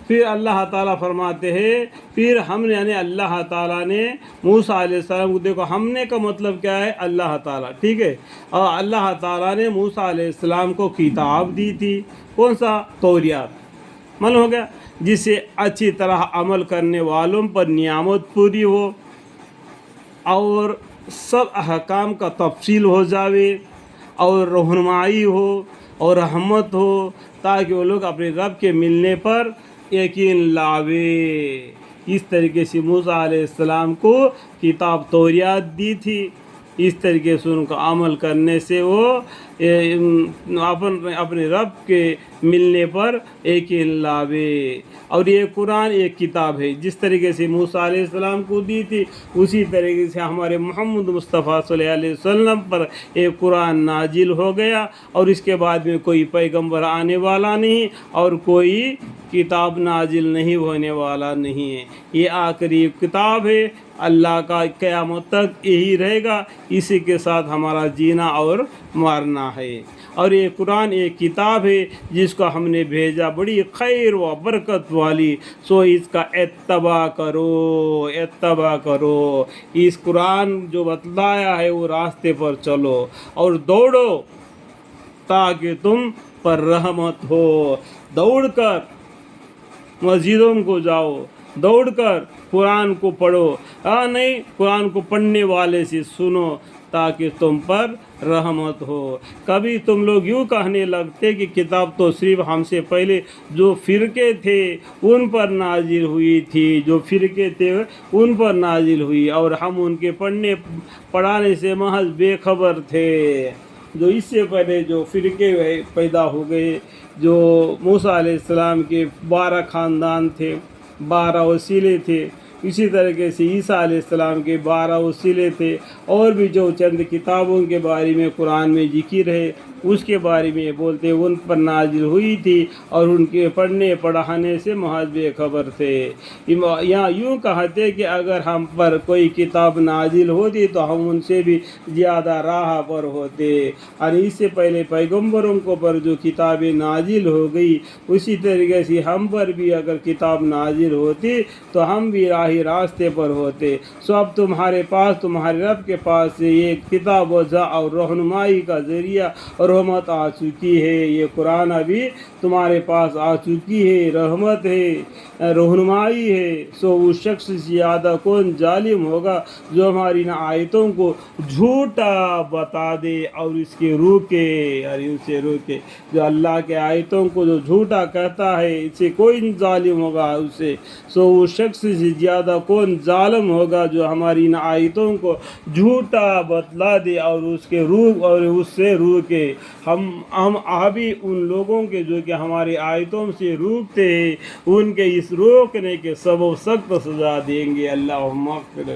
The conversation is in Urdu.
پھر اللہ تعالیٰ فرماتے ہیں پھر ہم نے یعنی اللہ تعالیٰ نے موسیٰ علیہ السلام کو، دیکھو ہم نے کا مطلب کیا ہے، اللہ تعالیٰ، ٹھیک ہے، اور اللہ تعالیٰ نے موسیٰ علیہ السلام کو کتاب دی تھی، کون سا؟ توریات، معلوم ہو گیا، جس سے اچھی طرح عمل کرنے والوں پر نعمت پوری ہو اور سب احکام کا تفصیل ہو جاوے اور رہنمائی ہو اور رحمت ہو، تاکہ وہ لوگ اپنے رب کے ملنے پر یقین لاوے۔ اس طریقے سے موسیٰ علیہ السلام کو کتاب توریات دی تھی، اس طریقے سے ان کا عمل کرنے سے وہ اپنے رب کے ملنے پر یقین لاوے۔ اور یہ قرآن ایک کتاب ہے، جس طریقے سے موسیٰ علیہ السلام کو دی تھی اسی طریقے سے ہمارے محمد مصطفیٰ صلی اللہ علیہ وسلم پر ایک قرآن نازل ہو گیا، اور اس کے بعد میں کوئی پیغمبر آنے والا نہیں اور کوئی کتاب نازل نہیں ہونے والا نہیں ہے۔ یہ آخری کتاب ہے، اللہ کا قیامت تک یہی رہے گا، اسی کے ساتھ ہمارا جینا اور مارنا ہے۔ اور یہ قرآن ایک کتاب ہے جس کو ہم نے بھیجا بڑی خیر و برکت والی، سو اس کا اتباع کرو، اس قرآن جو بتلایا ہے وہ راستے پر چلو اور دوڑو تاکہ تم پر رحمت ہو۔ دوڑ کر مسجدوں کو جاؤ، دوڑ کر قرآن کو پڑھو، نہیں قرآن کو پڑھنے والے سے سنو تاکہ تم پر رحمت ہو۔ کبھی تم لوگ یوں کہنے لگتے کہ کتاب تو صرف ہم سے پہلے جو فرقے تھے ان پر نازل ہوئی تھی، ان پر نازل ہوئی، اور ہم ان کے پڑھانے سے محض بے خبر تھے۔ جو اس سے پہلے جو فرقے پیدا ہو گئے، جو موسیٰ علیہ السلام کے 12 خاندان تھے، 12 وسیلے تھے، اسی طریقے سے عیسیٰ علیہ السلام کے 12 وسیلے تھے، اور بھی جو چند کتابوں کے بارے میں قرآن میں ذکر ہے اس کے بارے میں بولتے ان پر نازل ہوئی تھی اور ان کے پڑھنے پڑھانے سے محض بے خبر تھے۔ یہاں یوں کہتے کہ اگر ہم پر کوئی کتاب نازل ہوتی تو ہم ان سے بھی زیادہ راہ پر ہوتے، اور اس سے پہلے پیغمبروں کو پر جو کتابیں نازل ہو گئی اسی طریقے سے ہم پر بھی اگر کتاب نازل ہوتی تو ہم بھی راہی راستے پر ہوتے۔ سو اب تمہارے پاس، تمہارے رب کے پاس سے یہ کتاب وضع اور رہنمائی کا ذریعہ رحمت آ چکی ہے، یہ قرآن ابھی تمہارے پاس آ چکی ہے، رحمت ہے، رہنمائی ہے۔ سو اس شخص سے زیادہ کون ظالم ہوگا جو ہماری ان آیتوں کو جھوٹا بتا دے اور اس کے روکے، جو اللہ کے آیتوں کو جو جھوٹا کہتا ہے اس سے کوئی ظالم ہوگا اسے۔ سو اس شخص سے زیادہ کون ظالم ہوگا جو ہماری ان آیتوں کو جھوٹا بتلا دے اور اس سے روکے۔ ہم ابھی ان لوگوں کے جو کہ ہماری آیتوں سے روکتے ہیں ان کے اس روکنے کے سبب سخت سزا دیں گے۔ اللہم اغفر